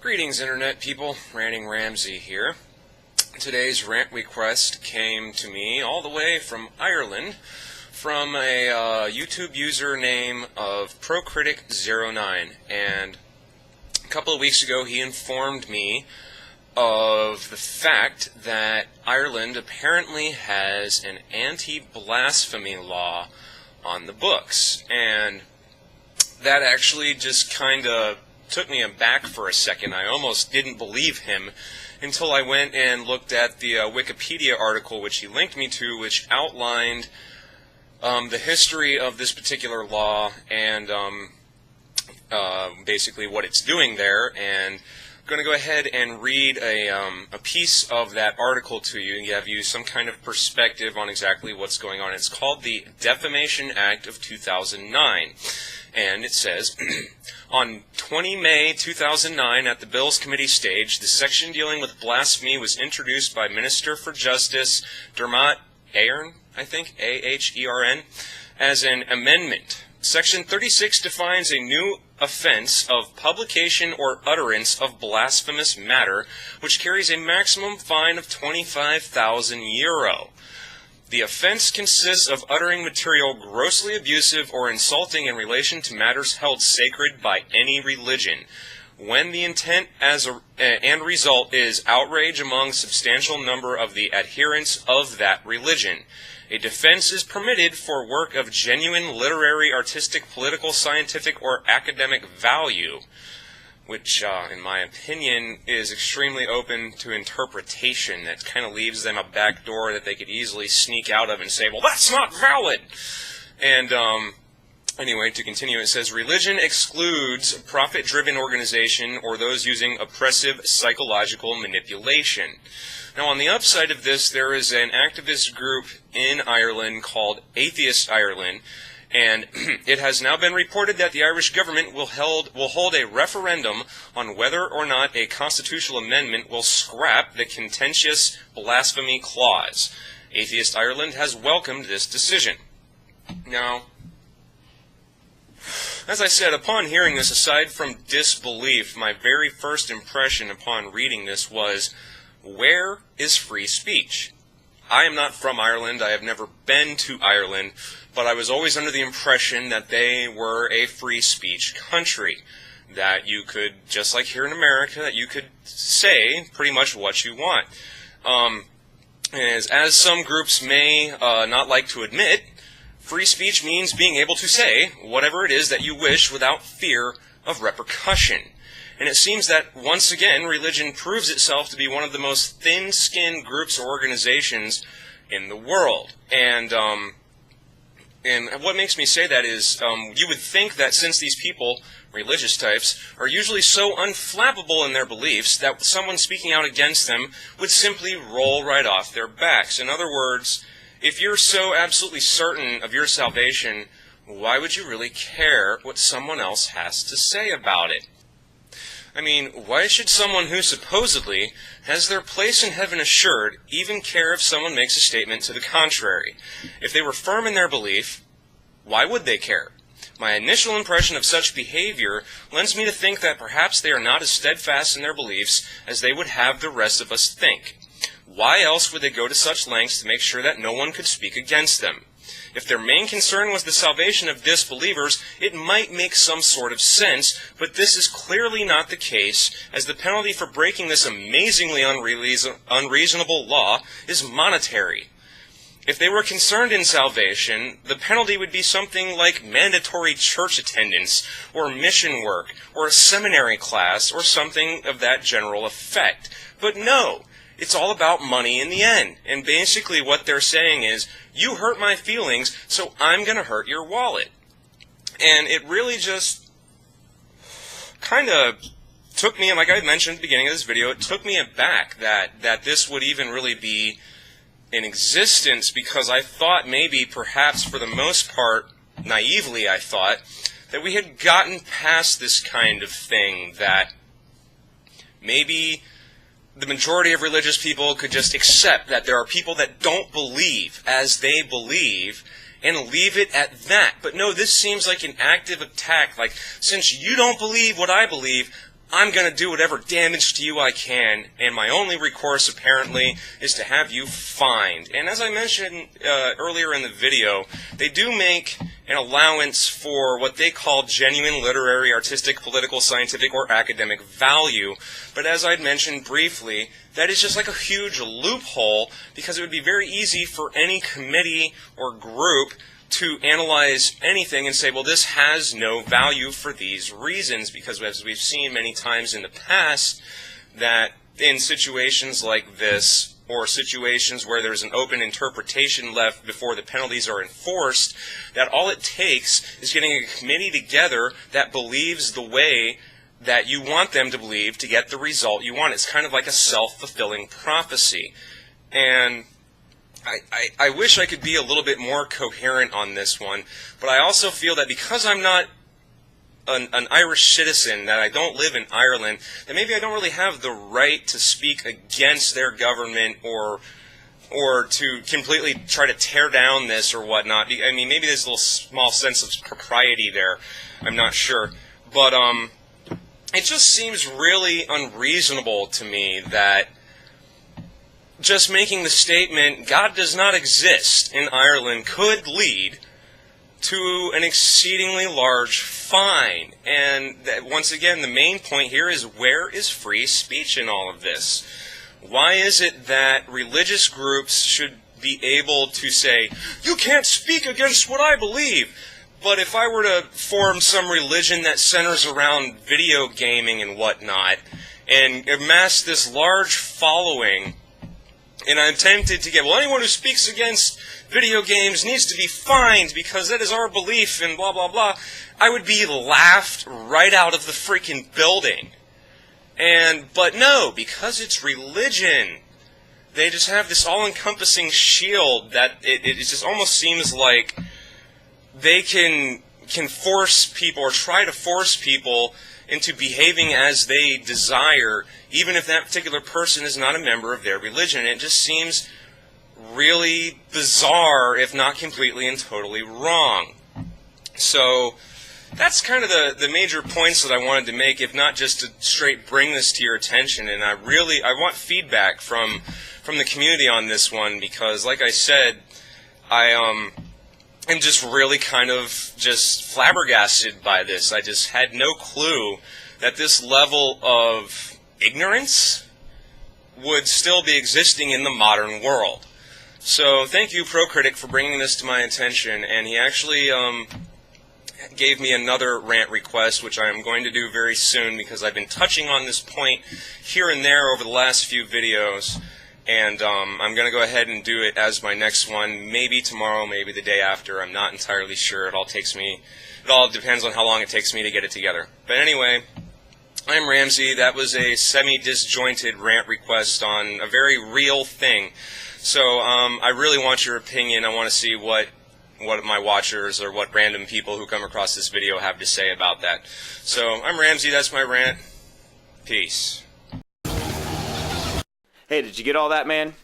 Greetings, Internet people. Ranting Ramsey here. Today's rant request came to me all the way from Ireland from a YouTube username of ProCritic09. And a couple of weeks ago he informed me of the fact that Ireland apparently has an anti-blasphemy law on the books. And that actually just kind of took me aback for a second. I almost didn't believe him until I went and looked at the Wikipedia article which he linked me to, which outlined the history of this particular law and basically what it's doing there. And I'm going to go ahead and read a piece of that article to you and give you some kind of perspective on exactly what's going on. It's called the Defamation Act of 2009. And it says, on 20 May 2009, at the Bills Committee stage, the section dealing with blasphemy was introduced by Minister for Justice Dermot Ahern, I think, A-H-E-R-N, as an amendment. Section 36 defines a new offense of publication or utterance of blasphemous matter, which carries a maximum fine of €25,000. The offense consists of uttering material grossly abusive or insulting in relation to matters held sacred by any religion, when the intent and result is outrage among substantial number of the adherents of that religion. A defense is permitted for work of genuine literary, artistic, political, scientific, or academic value, which, in my opinion, is extremely open to interpretation. That kind of leaves them a back door that they could easily sneak out of and say, well, that's not valid! And, anyway, to continue, it says, religion excludes profit-driven organization or those using oppressive psychological manipulation. Now, on the upside of this, there is an activist group in Ireland called Atheist Ireland, and it has now been reported that the Irish government will hold a referendum on whether or not a constitutional amendment will scrap the contentious blasphemy clause. Atheist Ireland has welcomed this decision. Now, as I said, upon hearing this, aside from disbelief, my very first impression upon reading this was, where is free speech? I am not from Ireland. I have never been to Ireland, but I was always under the impression that they were a free speech country, that you could, just like here in America, that you could say pretty much what you want. As some groups may not like to admit, free speech means being able to say whatever it is that you wish without fear of repercussion. And it seems that, once again, religion proves itself to be one of the most thin-skinned groups or organizations in the world. And what makes me say that is, you would think that since these people, religious types, are usually so unflappable in their beliefs that someone speaking out against them would simply roll right off their backs. In other words, if you're so absolutely certain of your salvation, why would you really care what someone else has to say about it? I mean, why should someone who supposedly has their place in heaven assured even care if someone makes a statement to the contrary? If they were firm in their belief, why would they care? My initial impression of such behavior lends me to think that perhaps they are not as steadfast in their beliefs as they would have the rest of us think. Why else would they go to such lengths to make sure that no one could speak against them? If their main concern was the salvation of disbelievers, it might make some sort of sense, but this is clearly not the case, as the penalty for breaking this amazingly unreasonable law is monetary. If they were concerned in salvation, the penalty would be something like mandatory church attendance, or mission work, or a seminary class, or something of that general effect. But no, it's all about money in the end. And basically what they're saying is, you hurt my feelings, so I'm going to hurt your wallet. And it really just kind of took me, and like I mentioned at the beginning of this video, it took me aback that this would even really be in existence, because I thought maybe, perhaps for the most part, naively I thought, that we had gotten past this kind of thing, that maybe the majority of religious people could just accept that there are people that don't believe as they believe and leave it at that. But no, this seems like an active attack. Like, since you don't believe what I believe, I'm going to do whatever damage to you I can, and my only recourse, apparently, is to have you fined. And as I mentioned earlier in the video, they do make an allowance for what they call genuine literary, artistic, political, scientific, or academic value. But as I'd mentioned briefly, that is just like a huge loophole, because it would be very easy for any committee or group to analyze anything and say, well, this has no value for these reasons, because as we've seen many times in the past, that in situations like this, or situations where there's an open interpretation left before the penalties are enforced, that all it takes is getting a committee together that believes the way that you want them to believe to get the result you want. It's kind of like a self-fulfilling prophecy. And I wish I could be a little bit more coherent on this one, but I also feel that because I'm not an Irish citizen, that I don't live in Ireland, that maybe I don't really have the right to speak against their government or to completely try to tear down this or whatnot. I mean, maybe there's a little small sense of propriety there. I'm not sure. But it just seems really unreasonable to me that just making the statement, God does not exist in Ireland, could lead to an exceedingly large fine. And that, once again, the main point here is, where is free speech in all of this? Why is it that religious groups should be able to say, you can't speak against what I believe? But if I were to form some religion that centers around video gaming and whatnot, and amass this large following, and I'm tempted to get, well, anyone who speaks against video games needs to be fined because that is our belief and blah, blah, blah, I would be laughed right out of the freaking building. But no, because it's religion, they just have this all-encompassing shield that it just almost seems like they can force people, or try to force people, into behaving as they desire, even if that particular person is not a member of their religion. It just seems really bizarre, if not completely and totally wrong. So that's kind of the major points that I wanted to make, if not just to straight bring this to your attention. And I want feedback from the community on this one, because like I said, I'm just really kind of just flabbergasted by this. I just had no clue that this level of ignorance would still be existing in the modern world. So thank you, ProCritic, for bringing this to my attention. And he actually gave me another rant request, which I am going to do very soon, because I've been touching on this point here and there over the last few videos. And I'm going to go ahead and do it as my next one, maybe tomorrow, maybe the day after. I'm not entirely sure. It all depends on how long it takes me to get it together. But anyway, I'm Ramsey. That was a semi-disjointed rant request on a very real thing. So I really want your opinion. I want to see what my watchers or what random people who come across this video have to say about that. So I'm Ramsey. That's my rant. Peace. Hey, did you get all that, man?